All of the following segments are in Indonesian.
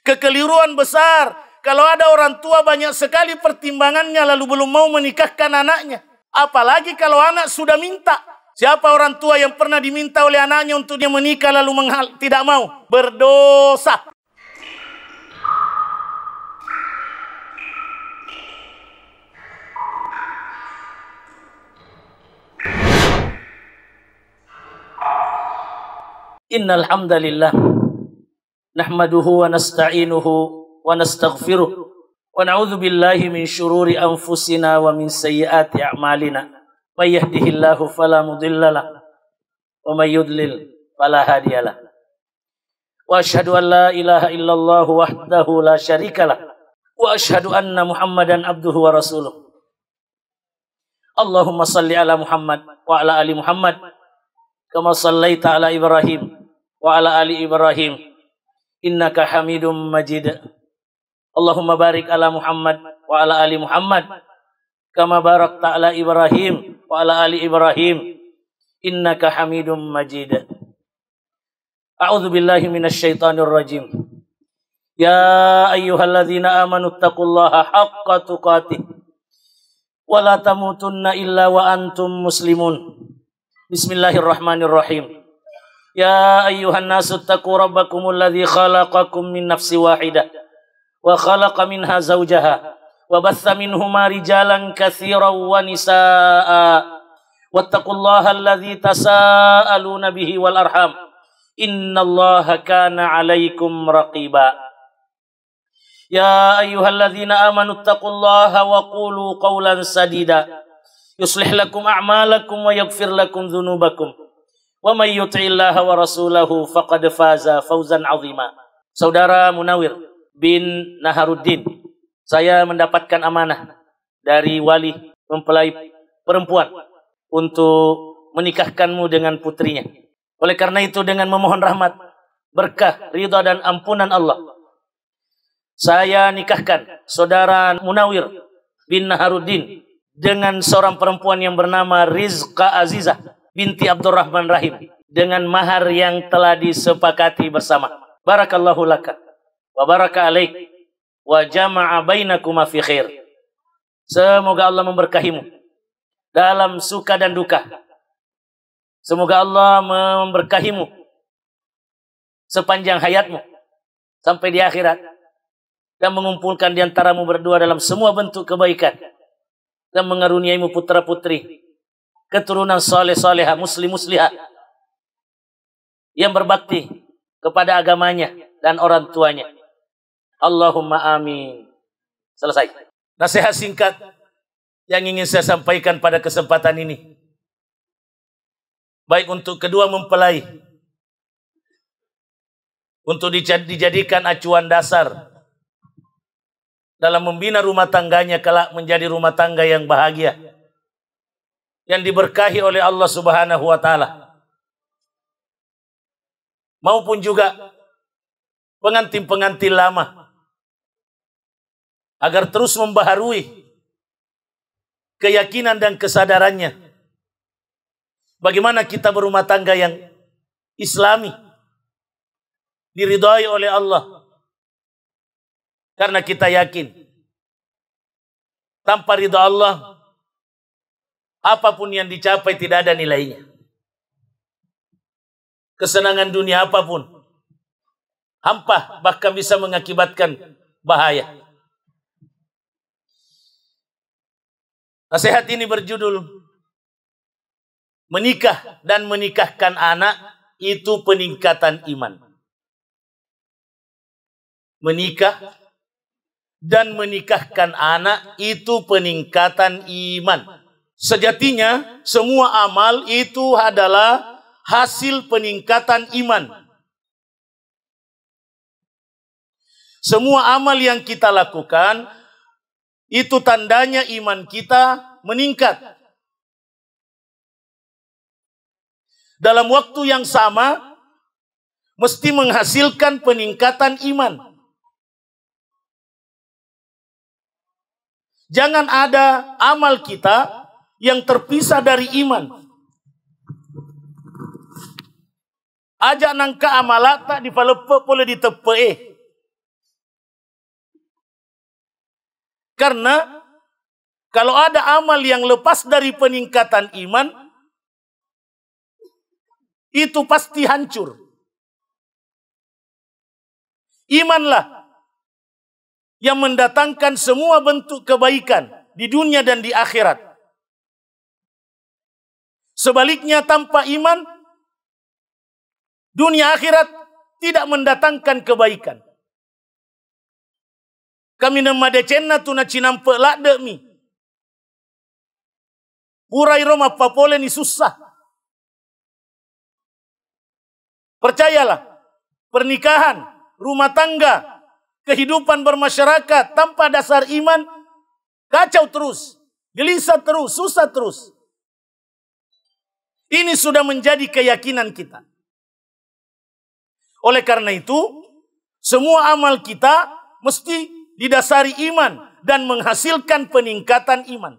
Kekeliruan besar kalau ada orang tua banyak sekali pertimbangannya lalu belum mau menikahkan anaknya. Apalagi kalau anak sudah minta. Siapa orang tua yang pernah diminta oleh anaknya untuk dia menikah lalu tidak mau? Berdosa. Innal hamdalillah nahmaduhu wa nasta'inuhu wa nastaghfiruh wa na'udzu billahi min syururi anfusina wa min sayyiati a'malina. May yahdihillahu fala mudhillalah wa may yudlil fala hadiyalah. Wa asyhadu an la ilaha illallah wahdahu la syarikalah wa asyhadu anna Muhammadan abduhu wa rasuluh. Allahumma salli ala Muhammad wa ala ali Muhammad kama sallaita ala Ibrahim wa ala ali Ibrahim innaka Hamidum Majid. Allahumma barik ala Muhammad wa ala ali Muhammad kama barakta ala Ibrahim wa ala ali Ibrahim innaka Hamidum Majid. A'udzu billahi minasy syaithanir rajim. Ya ayyuhalladzina amanu taqullaha haqqa tuqatih wa la tamutunna illa wa antum muslimun. Bismillahirrahmanirrahim. Ya ayyuhan nasu taqu rabbakumul ladzi khalaqakum min nafsin wahidah wa khalaqa minha zawjaha wa batha minhuma rijalan katsiran wa nisaa wattaqullaha alladzi tasaaluna bihi wal arham innallaha kana 'alaikum raqiba. Ya ayyuhalladzina amanu taqullaha wa qulu qawlan sadida yuslih lakum a'malakum wa yaghfir lakum dzunubakum wa may yuti'illaha wa rasulahu faqad faza fawzan 'azima. Saudara Munawir bin Naharuddin, saya mendapatkan amanah dari wali mempelai perempuan untuk menikahkanmu dengan putrinya. Oleh karena itu dengan memohon rahmat, berkah, ridha dan ampunan Allah, saya nikahkan saudara Munawir bin Naharuddin dengan seorang perempuan yang bernama Rizqa Azizah binti Abdurrahman Rahim dengan mahar yang telah disepakati bersama. Barakallahu laka wa baraka alaik wa jama'a bainakuma fi khair. Semoga Allah memberkahimu dalam suka dan duka. Semoga Allah memberkahimu sepanjang hayatmu sampai di akhirat dan mengumpulkan di antaramu berdua dalam semua bentuk kebaikan dan mengaruniaimu putra-putri keturunan saleh-salehah, muslim-muslihah yang berbakti kepada agamanya dan orang tuanya. Allahumma amin. Selesai. Nasihat singkat yang ingin saya sampaikan pada kesempatan ini, baik untuk kedua mempelai, untuk dijadikan acuan dasar dalam membina rumah tangganya kelak menjadi rumah tangga yang bahagia, yang diberkahi oleh Allah Subhanahu wa taala, maupun juga pengantin-pengantin lama, agar terus membaharui keyakinan dan kesadarannya bagaimana kita berumah tangga yang islami, diridhai oleh Allah. Karena kita yakin tanpa ridha Allah apapun yang dicapai tidak ada nilainya. Kesenangan dunia apapun hampa, bahkan bisa mengakibatkan bahaya. Nasihat ini berjudul menikah dan menikahkan anak itu peningkatan iman. Menikah dan menikahkan anak itu peningkatan iman. Sejatinya semua amal itu adalah hasil peningkatan iman. Semua amal yang kita lakukan itu tandanya iman kita meningkat. Dalam waktu yang sama mesti menghasilkan peningkatan iman. Jangan ada amal kita yang terpisah dari iman. Aja nangka amalata di palepe boleh ditepe. Karena kalau ada amal yang lepas dari peningkatan iman, itu pasti hancur. Imanlah yang mendatangkan semua bentuk kebaikan di dunia dan di akhirat. Sebaliknya tanpa iman, dunia akhirat tidak mendatangkan kebaikan. Kami nemade cenna tuna cinampe lakde mi. Purai Roma papole ni susah. Percayalah, pernikahan, rumah tangga, kehidupan bermasyarakat tanpa dasar iman, kacau terus, gelisah terus, susah terus. Ini sudah menjadi keyakinan kita. Oleh karena itu, semua amal kita mesti didasari iman dan menghasilkan peningkatan iman.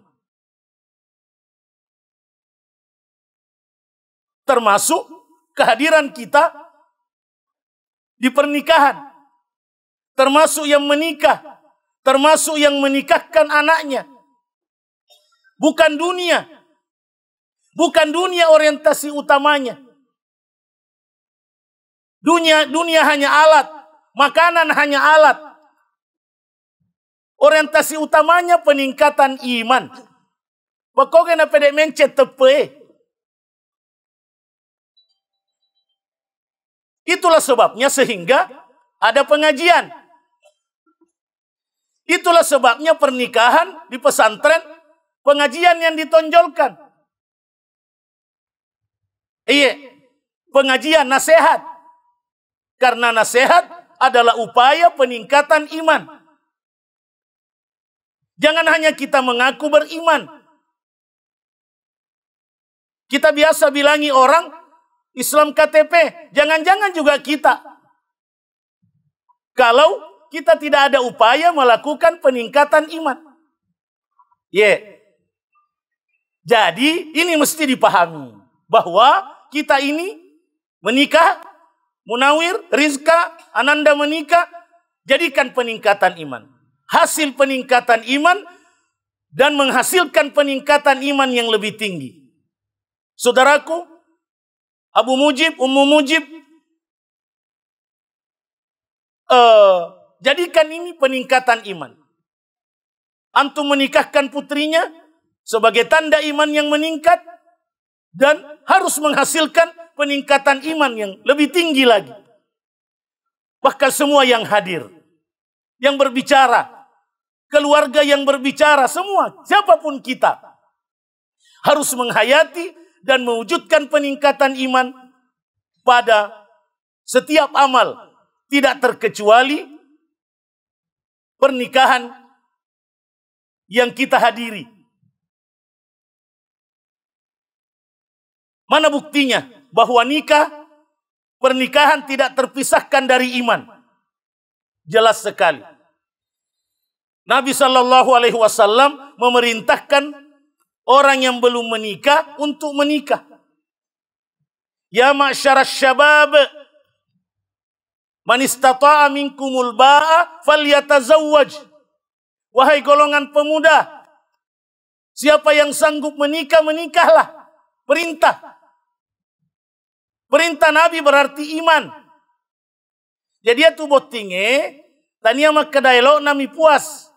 Termasuk kehadiran kita di pernikahan. Termasuk yang menikah. Termasuk yang menikahkan anaknya. Bukan dunia. Bukan dunia orientasi utamanya. Dunia hanya alat. Makanan hanya alat. Orientasi utamanya peningkatan iman. Pokoknya pedek mencet tepe. Itulah sebabnya sehingga ada pengajian. Itulah sebabnya pernikahan di pesantren, pengajian yang ditonjolkan. Iya, pengajian nasihat. Karena nasihat adalah upaya peningkatan iman. Jangan hanya kita mengaku beriman. Kita biasa bilangi orang Islam KTP, jangan-jangan juga kita. Kalau kita tidak ada upaya melakukan peningkatan iman. Jadi ini mesti dipahami bahwa kita ini menikah, Munawir, Rizka, Ananda menikah, jadikan peningkatan iman. Hasil peningkatan iman dan menghasilkan peningkatan iman yang lebih tinggi. Saudaraku, Abu Mujib, Ummu Mujib, jadikan ini peningkatan iman. Antum menikahkan putrinya sebagai tanda iman yang meningkat dan harus menghasilkan peningkatan iman yang lebih tinggi lagi. Bahkan semua yang hadir, yang berbicara, keluarga yang berbicara, semua, siapapun kita, harus menghayati dan mewujudkan peningkatan iman pada setiap amal, tidak terkecuali pernikahan yang kita hadiri. Mana buktinya bahwa pernikahan tidak terpisahkan dari iman? Jelas sekali. Nabi SAW memerintahkan orang yang belum menikah untuk menikah. Ya ma'syaras syabab, man istata'a minkumul ba'a falyatazawwaj. Wahai golongan pemuda, siapa yang sanggup menikah, menikahlah. Perintah. Perintah Nabi berarti iman. Jadi itu botinge, tania mak kadailo nami puas.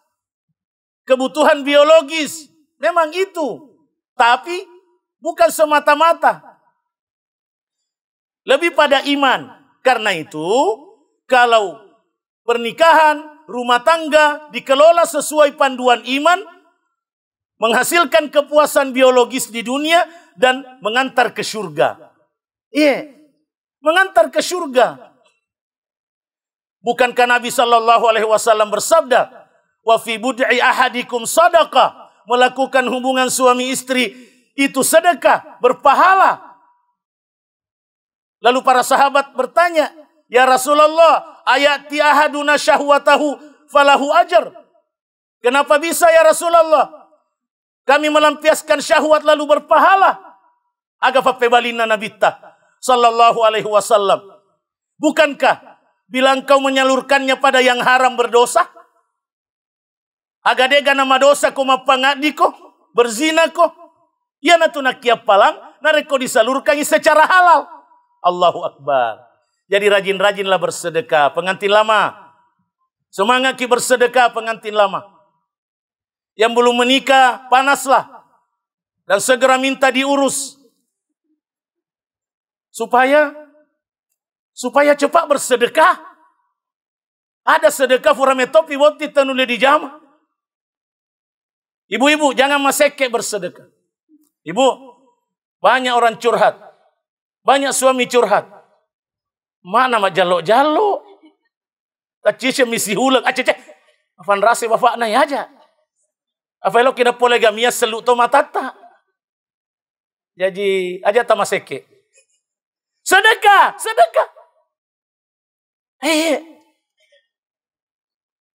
Kebutuhan biologis. Memang itu, tapi bukan semata-mata. Lebih pada iman. Karena itu, kalau pernikahan, rumah tangga dikelola sesuai panduan iman, menghasilkan kepuasan biologis di dunia dan mengantar ke surga. Mengantar ke surga. Bukankah Nabi SAW bersabda, "Wa fi bud'i ahadikum sadaqah." Melakukan hubungan suami istri itu sedekah, berpahala. Lalu para sahabat bertanya, "Ya Rasulullah, ayati ahaduna syahwatahu falahu ajar." Kenapa bisa ya Rasulullah? Kami melampiaskan syahwat lalu berpahala. Agafa pebalina nabita sallallahu alaihi wasallam. Bukankah bila engkau menyalurkannya pada yang haram berdosa? Agadega nama dosa ko mapangadi ko, berzina ko. Ya na tunakiap palang, nareko disalurkan secara halal. Allahu Akbar. Jadi rajin-rajinlah bersedekah. Pengantin lama, semangat ki bersedekah pengantin lama. Yang belum menikah, panaslah. Dan segera minta diurus. Supaya cepat bersedekah. Ada sedekah furametopi woti tenule di jama. Ibu-ibu jangan maseke bersedekah. Ibu, banyak orang curhat. Banyak suami curhat. Mana mak jalok-jalok. Kacisya misi hulang. Acece. Afan rasa bapak na aja. Afelo kina poligamia seluk to matata. Jadi aja tamaseke. Sedekah.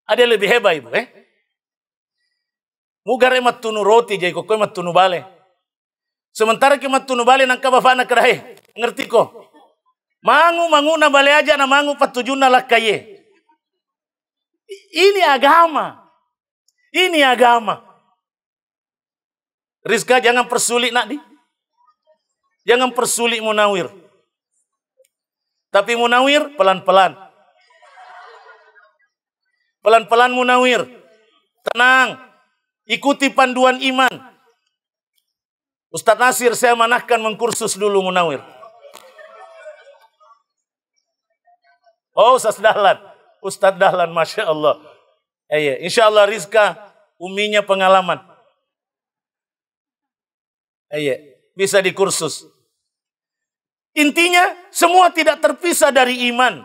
Ada lebih hebat ibu, Mugare matunu roti jai ko matunu bale. Sementara ki matunu bale nang ka bapak na kerahe. Ngerti ko? Mangu na bale aja na mangu patujuna lakaye. Ini agama. Rizka jangan persulit nak di. Jangan persulit Munawir. Tapi Munawir pelan-pelan. Pelan-pelan Munawir. Tenang. Ikuti panduan iman. Ustadz Nasir saya manahkan mengkursus dulu Munawir. Oh Ustadz Dahlan. Masya Allah. Insya Allah Rizka uminya pengalaman. Bisa dikursus. Intinya semua tidak terpisah dari iman.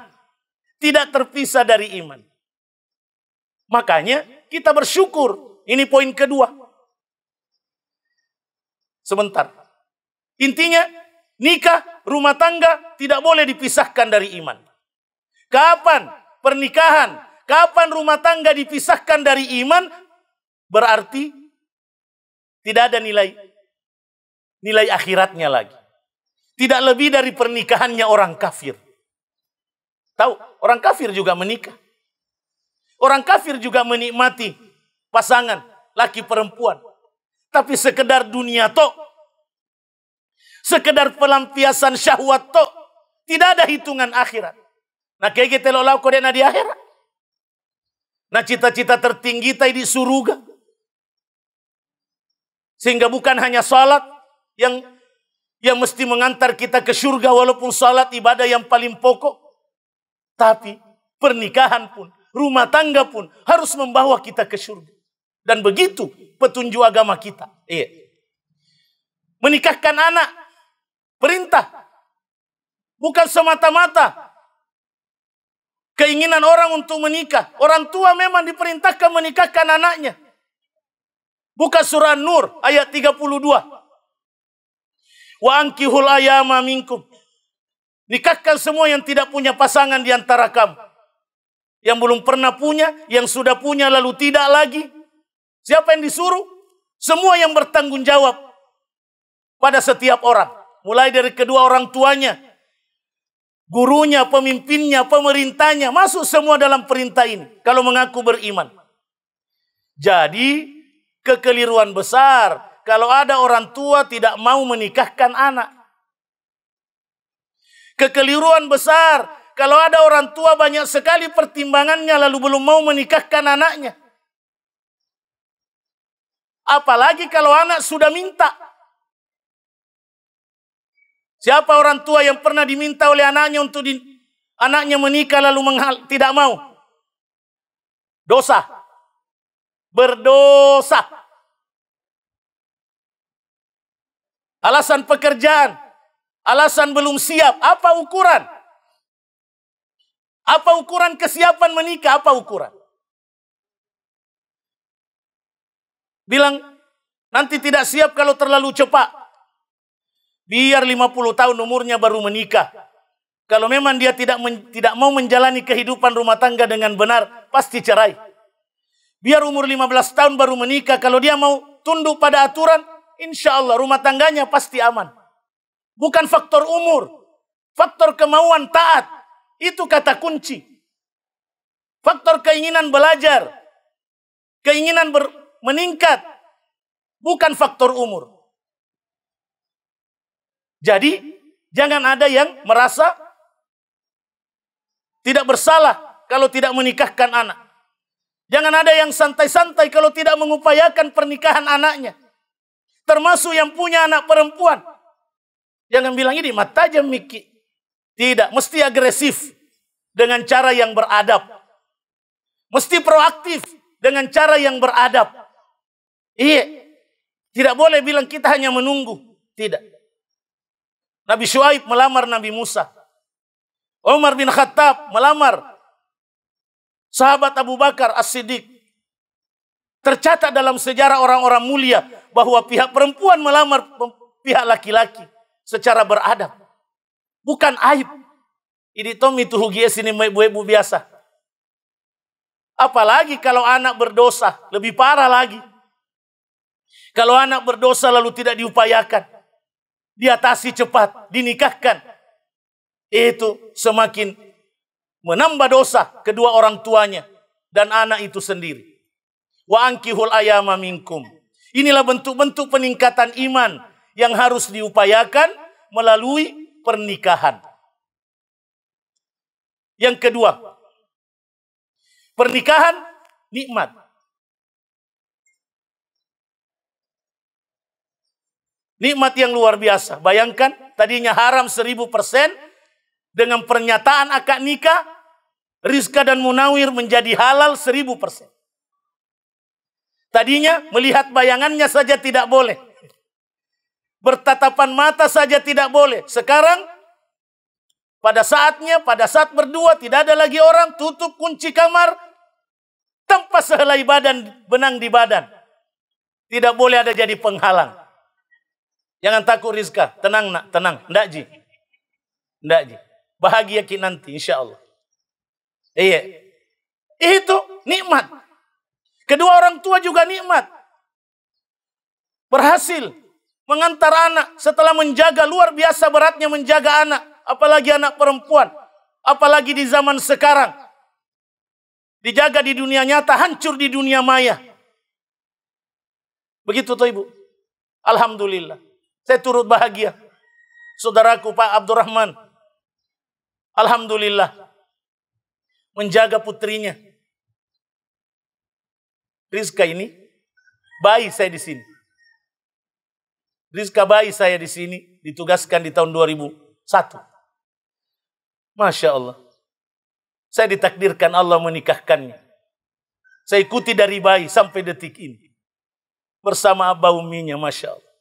Makanya kita bersyukur. Ini poin kedua. Sebentar. Intinya nikah, rumah tangga tidak boleh dipisahkan dari iman. Kapan pernikahan, kapan rumah tangga dipisahkan dari iman, berarti tidak ada nilai akhiratnya lagi. Tidak lebih dari pernikahannya orang kafir. Tahu, orang kafir juga menikah. Orang kafir juga menikmati pasangan laki perempuan. Tapi sekedar dunia tok. Sekedar pelampiasan syahwat tok. Tidak ada hitungan akhirat. Nah kayak kita lo kode na di akhirat. Nah cita-cita tertinggi tadi di surga. Sehingga bukan hanya salat yang mesti mengantar kita ke surga, walaupun salat ibadah yang paling pokok. Tapi pernikahan pun, rumah tangga pun harus membawa kita ke surga. Dan begitu petunjuk agama kita. Menikahkan anak, perintah. Bukan semata-mata keinginan orang untuk menikah. Orang tua memang diperintahkan menikahkan anaknya. Buka surah Nur ayat 32. Wa ankihul ayama minkum. Nikahkan semua yang tidak punya pasangan di antara kamu. Yang belum pernah punya, yang sudah punya lalu tidak lagi. Siapa yang disuruh? Semua yang bertanggung jawab pada setiap orang. Mulai dari kedua orang tuanya, gurunya, pemimpinnya, pemerintahnya. Masuk semua dalam perintah ini. Kalau mengaku beriman. Jadi kekeliruan besar kalau ada orang tua tidak mau menikahkan anak. Kekeliruan besar kalau ada orang tua banyak sekali pertimbangannya lalu belum mau menikahkan anaknya. Apalagi kalau anak sudah minta. Siapa orang tua yang pernah diminta oleh anaknya untuk anaknya menikah lalu tidak mau? Dosa. Berdosa. Alasan pekerjaan. Alasan belum siap. Apa ukuran? Apa ukuran kesiapan menikah? Apa ukuran? Bilang nanti tidak siap kalau terlalu cepat. Biar 50 tahun umurnya baru menikah. Kalau memang dia tidak mau menjalani kehidupan rumah tangga dengan benar, pasti cerai. Biar umur 15 tahun baru menikah. Kalau dia mau tunduk pada aturan, insya Allah rumah tangganya pasti aman. Bukan faktor umur. Faktor kemauan taat. Itu kata kunci. Faktor keinginan belajar. keinginan meningkat, bukan faktor umur. Jadi, jangan ada yang merasa tidak bersalah kalau tidak menikahkan anak. Jangan ada yang santai-santai kalau tidak mengupayakan pernikahan anaknya. Termasuk yang punya anak perempuan. Jangan bilang ini mata aja Miki. Tidak, mesti agresif dengan cara yang beradab. Mesti proaktif dengan cara yang beradab. Iya, tidak boleh bilang kita hanya menunggu. Tidak. Nabi Syuaib melamar Nabi Musa. Umar bin Khattab melamar sahabat Abu Bakar As-Siddiq. Tercatat dalam sejarah orang-orang mulia bahwa pihak perempuan melamar pihak laki-laki secara beradab. Bukan aib. Ini Tommy tuh hugies ini ibu-ibu biasa. Apalagi kalau anak berdosa, lebih parah lagi. Kalau anak berdosa lalu tidak diupayakan, diatasi cepat, dinikahkan, itu semakin menambah dosa kedua orang tuanya dan anak itu sendiri. Wa ankihul ayama minkum. Inilah bentuk-bentuk peningkatan iman yang harus diupayakan melalui pernikahan. Yang kedua, pernikahan nikmat. Nikmat yang luar biasa. Bayangkan tadinya haram 1000%, dengan pernyataan akad nikah, Rizka dan Munawir menjadi halal 1000%. Tadinya melihat bayangannya saja tidak boleh. Bertatapan mata saja tidak boleh. Sekarang pada saat berdua tidak ada lagi orang, tutup kunci kamar tanpa sehelai badan, benang di badan. Tidak boleh ada jadi penghalang. Jangan takut Rizka, tenang nak, tenang. Ndak Ji. Ndak Ji. Bahagia ki nanti insya Allah. Iya. Itu nikmat. Kedua orang tua juga nikmat. Berhasil mengantar anak setelah menjaga, luar biasa beratnya menjaga anak. Apalagi anak perempuan. Apalagi di zaman sekarang. Dijaga di dunia nyata, hancur di dunia maya. Begitu toh Ibu. Alhamdulillah. Saya turut bahagia. Saudaraku Pak Abdurrahman. Alhamdulillah. Menjaga putrinya. Rizka ini, bayi saya di sini. Rizka bayi saya di sini, ditugaskan di tahun 2001. Masya Allah. Saya ditakdirkan Allah menikahkannya. Saya ikuti dari bayi sampai detik ini. Bersama abah uminya, Masya Allah.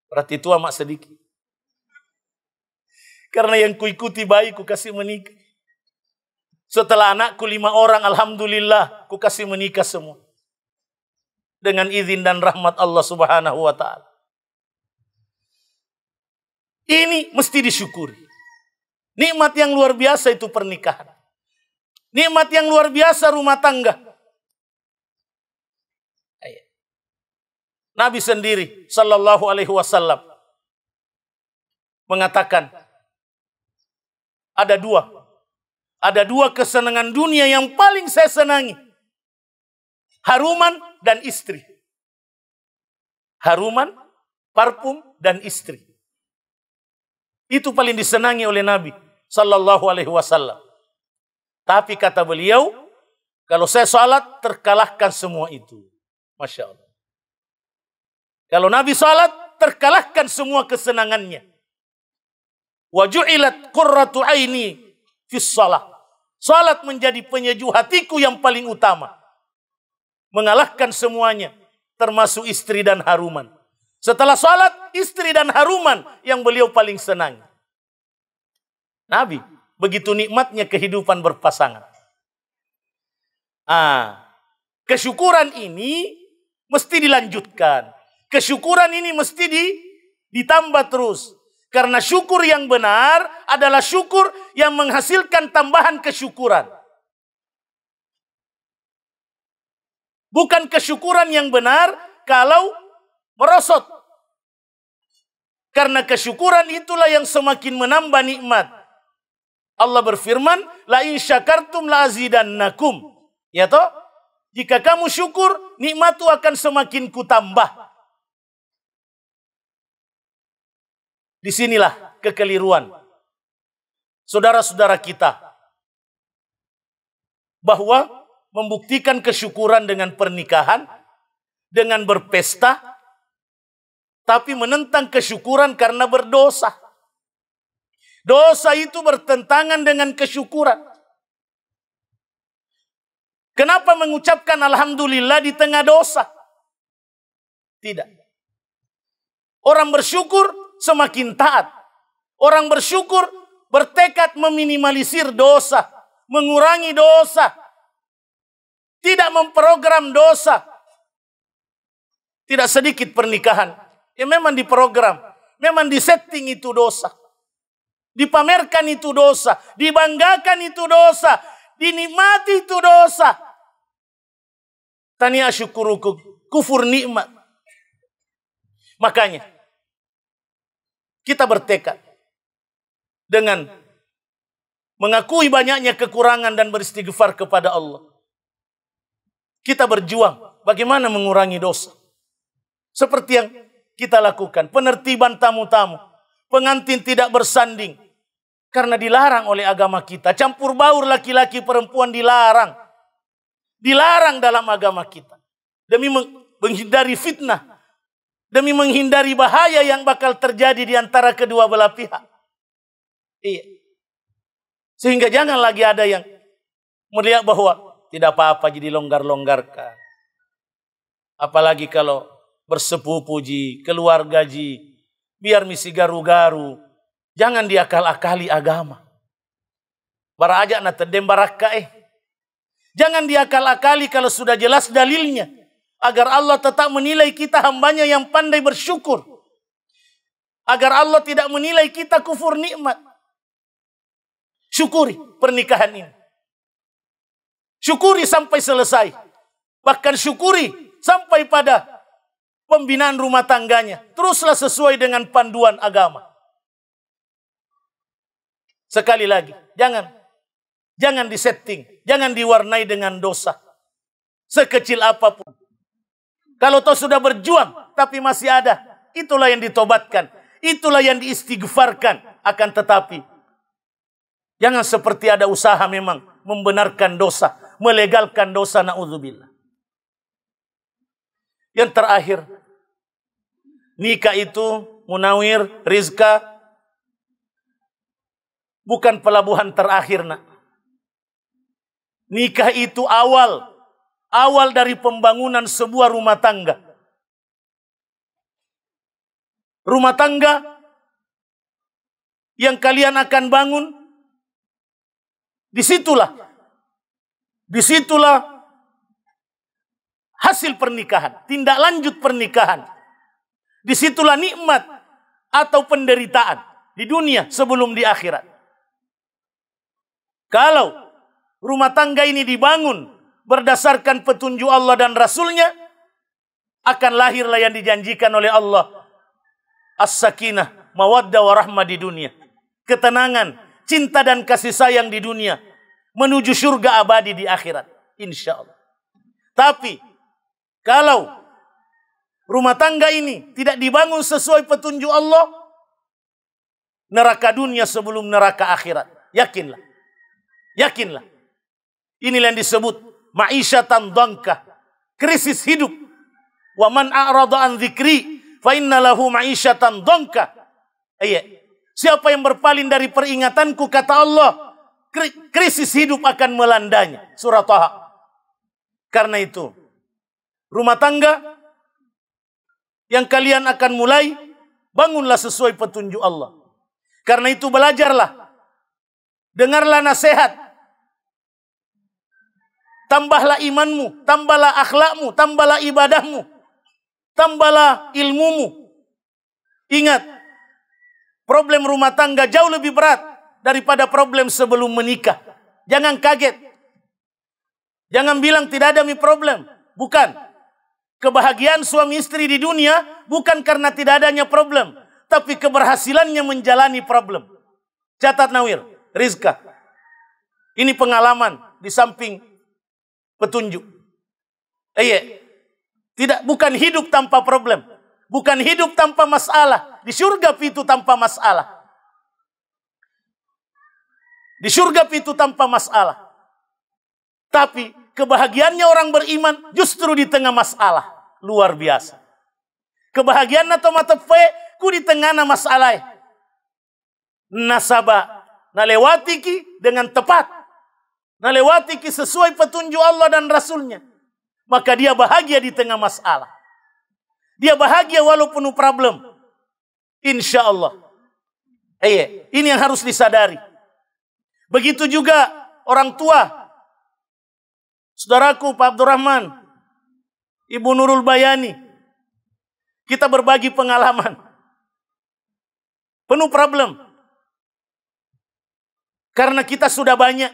Berarti tua mak sedikit. Karena yang kuikuti bayi ku kasih menikah. Setelah anakku 5 orang, alhamdulillah ku kasih menikah semua. Dengan izin dan rahmat Allah Subhanahu wa ta'ala. Ini mesti disyukuri. Nikmat yang luar biasa itu pernikahan. Nikmat yang luar biasa rumah tangga. Nabi sendiri sallallahu alaihi wasallam mengatakan ada dua kesenangan dunia yang paling saya senangi. Haruman dan istri. Haruman, parfum dan istri. Itu paling disenangi oleh Nabi sallallahu alaihi wasallam. Tapi kata beliau, kalau saya salat terkalahkan semua itu. Masya Allah. Kalau Nabi salat, terkalahkan semua kesenangannya. Wa ju'ilat qurratu aini fis shalah. Salat menjadi penyejuk hatiku yang paling utama. Mengalahkan semuanya, termasuk istri dan haruman. Setelah salat, istri dan haruman yang beliau paling senang. Nabi, begitu nikmatnya kehidupan berpasangan. Kesyukuran ini mesti dilanjutkan. Kesyukuran ini mesti ditambah terus. Karena syukur yang benar adalah syukur yang menghasilkan tambahan kesyukuran. Bukan kesyukuran yang benar kalau merosot. Karena kesyukuran itulah yang semakin menambah nikmat. Allah berfirman, la in syakartum la azidannakum. Ya toh? Jika kamu syukur, nikmatku akan semakin kutambah. Disinilah kekeliruan saudara-saudara kita, bahwa membuktikan kesyukuran dengan pernikahan, dengan berpesta, tapi menentang kesyukuran karena berdosa. Dosa itu bertentangan dengan kesyukuran. Kenapa mengucapkan alhamdulillah di tengah dosa? Tidak. Orang bersyukur semakin taat. Orang bersyukur bertekad meminimalisir dosa, mengurangi dosa, tidak memprogram dosa. Tidak sedikit pernikahan yang memang diprogram, memang disetting itu dosa. Dipamerkan itu dosa, dibanggakan itu dosa, dinikmati itu dosa. Tania syukurukum, kufur nikmat. Makanya kita bertekad dengan mengakui banyaknya kekurangan dan beristighfar kepada Allah. Kita berjuang bagaimana mengurangi dosa. Seperti yang kita lakukan, penertiban tamu-tamu, pengantin tidak bersanding, karena dilarang oleh agama kita. Campur baur laki-laki perempuan dilarang. Dilarang dalam agama kita. Demi menghindari fitnah. Demi menghindari bahaya yang bakal terjadi di antara kedua belah pihak. Iya. Sehingga jangan lagi ada yang melihat bahwa tidak apa-apa jadi longgar-longgarkan. Apalagi kalau bersepupu ji, keluarga ji, biar misi garu-garu. Jangan diakal-akali agama. Bara ajak na tedem baraka Jangan diakal-akali kalau sudah jelas dalilnya. Agar Allah tetap menilai kita hambanya yang pandai bersyukur. Agar Allah tidak menilai kita kufur nikmat. Syukuri pernikahan ini. Syukuri sampai selesai. Bahkan syukuri sampai pada pembinaan rumah tangganya. Teruslah sesuai dengan panduan agama. Sekali lagi, jangan disetting, jangan diwarnai dengan dosa. Sekecil apapun. Kalau toh sudah berjuang, tapi masih ada, itulah yang ditobatkan. Itulah yang diistighfarkan. Akan tetapi, jangan seperti ada usaha memang membenarkan dosa, melegalkan dosa, na'udzubillah. Yang terakhir, nikah itu, Munawir, Rizka, bukan pelabuhan terakhir, nak. Nikah itu awal dari pembangunan sebuah rumah tangga. Rumah tangga yang kalian akan bangun, disitulah hasil pernikahan, tindak lanjut pernikahan. Disitulah nikmat atau penderitaan di dunia sebelum di akhirat. Kalau rumah tangga ini dibangun berdasarkan petunjuk Allah dan Rasulnya, akan lahirlah yang dijanjikan oleh Allah. As-sakinah, mawaddah warahmah di dunia. Ketenangan, cinta dan kasih sayang di dunia. Menuju surga abadi di akhirat. Insya Allah. Tapi, kalau rumah tangga ini tidak dibangun sesuai petunjuk Allah, neraka dunia sebelum neraka akhirat. Yakinlah. Yakinlah. Inilah yang disebut ma'isyatan dhanka, krisis hidup. Wa man a'rada an dzikri fa inna lahu ma'isyatan dhanka. Siapa yang berpaling dari peringatanku, kata Allah, krisis hidup akan melandanya. Surah Taha. Karena itu, rumah tangga yang kalian akan mulai, bangunlah sesuai petunjuk Allah. Karena itu belajarlah. Dengarlah nasihat. Tambahlah imanmu, tambahlah akhlakmu, tambahlah ibadahmu, tambahlah ilmumu. Ingat, problem rumah tangga jauh lebih berat daripada problem sebelum menikah. Jangan kaget. Jangan bilang tidak ada problem. Bukan. Kebahagiaan suami istri di dunia bukan karena tidak adanya problem, tapi keberhasilannya menjalani problem. Catat Nawir, Rizka. Ini pengalaman di samping petunjuk. Bukan hidup tanpa problem. Bukan hidup tanpa masalah. Di surga itu tanpa masalah. Di surga itu tanpa masalah. Tapi kebahagiaannya orang beriman justru di tengah masalah. Luar biasa. Kebahagiaan atau mata ku di tengah masalah. Nasabah. Nalewati ki dengan tepat. Nalewati ki sesuai petunjuk Allah dan Rasulnya. Maka dia bahagia di tengah masalah. Dia bahagia walaupun problem. Insya Allah. Ini yang harus disadari. Begitu juga orang tua. Saudaraku Pak Abdurrahman. Ibu Nurul Bayani. Kita berbagi pengalaman. Penuh problem. Karena kita sudah banyak.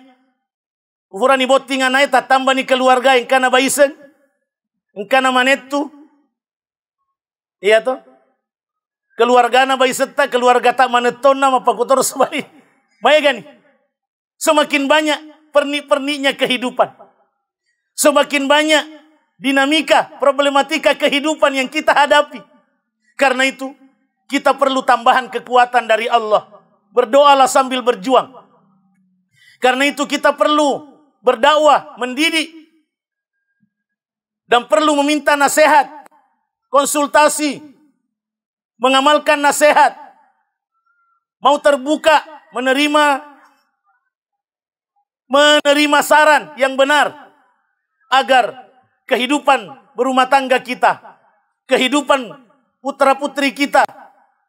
Ukuran ibotingan ay tambah ni keluarga yang kana baisen. Yang kana manetu. Iya toh? Keluarga na baiseta, keluarga tak maneton nama pakutor sebalik. Baik kan? Semakin banyak pernik-perniknya kehidupan. Semakin banyak dinamika, problematika kehidupan yang kita hadapi. Karena itu, kita perlu tambahan kekuatan dari Allah. Berdoalah sambil berjuang. Karena itu kita perlu berdakwah, mendidik. Dan perlu meminta nasihat, konsultasi, mengamalkan nasihat. Mau terbuka, menerima saran yang benar. Agar kehidupan berumah tangga kita, kehidupan putra-putri kita,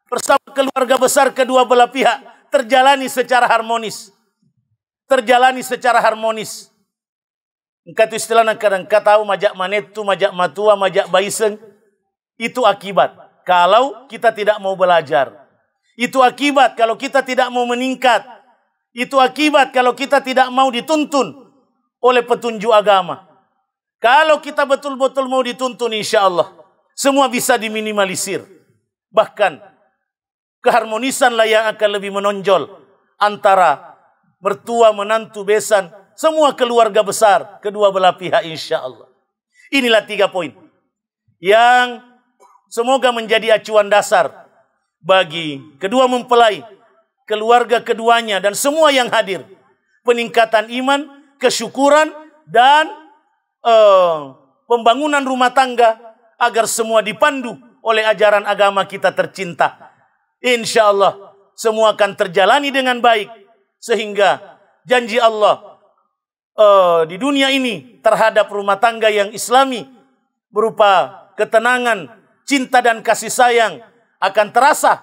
bersama keluarga besar kedua belah pihak, terjalani secara harmonis. Terjalani secara harmonis. Engkau istilahnya kadang tahu majak manetu, majak matua, majak baiseng. Itu akibat kalau kita tidak mau belajar. Itu akibat kalau kita tidak mau meningkat. Itu akibat kalau kita tidak mau dituntun oleh petunjuk agama. Kalau kita betul-betul mau dituntun, insya Allah semua bisa diminimalisir. Bahkan keharmonisanlah yang akan lebih menonjol antara mertua, menantu, besan, semua keluarga besar, kedua belah pihak insya Allah. Inilah 3 poin yang semoga menjadi acuan dasar bagi kedua mempelai, keluarga keduanya, dan semua yang hadir. Peningkatan iman, kesyukuran, dan pembangunan rumah tangga agar semua dipandu oleh ajaran agama kita tercinta. Insya Allah semua akan terjalani dengan baik. Sehingga janji Allah di dunia ini terhadap rumah tangga yang islami berupa ketenangan, cinta dan kasih sayang akan terasa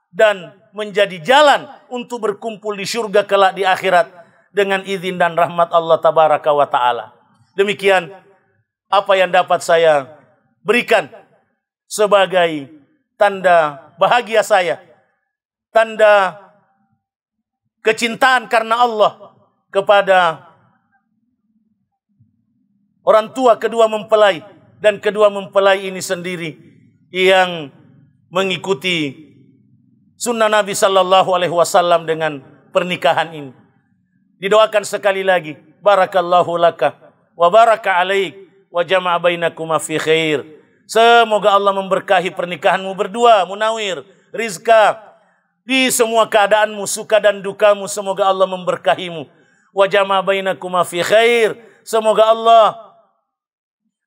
dan menjadi jalan untuk berkumpul di surga kelak di akhirat dengan izin dan rahmat Allah tabaraka wa ta'ala. Demikian apa yang dapat saya berikan sebagai tanda bahagia saya, tanda kecintaan karena Allah kepada orang tua kedua mempelai dan kedua mempelai ini sendiri yang mengikuti sunnah Nabi Sallallahu Alaihi Wasallam dengan pernikahan ini. Didoakan sekali lagi, barakallahu laka wa baraka alaik wa jama'a bainakuma fi khair. Semoga Allah memberkahi pernikahanmu berdua, Munawir, Rizka. Di semua keadaanmu, suka dan dukamu, semoga Allah memberkahimu. Wa jama'a bainakuma fi khair. Semoga Allah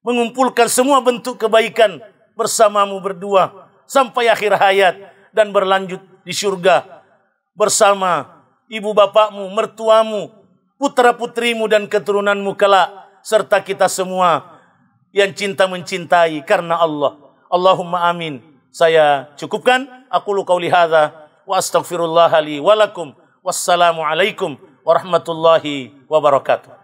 mengumpulkan semua bentuk kebaikan bersamamu berdua sampai akhir hayat dan berlanjut di surga bersama ibu bapakmu, mertuamu, putra-putrimu dan keturunanmu kelak, serta kita semua yang cinta mencintai karena Allah. Allahumma amin. Saya cukupkan. Aqulu qauli hadza wa astaghfirullah li wa lakum. Wassalamu alaikum warahmatullahi wabarakatuh.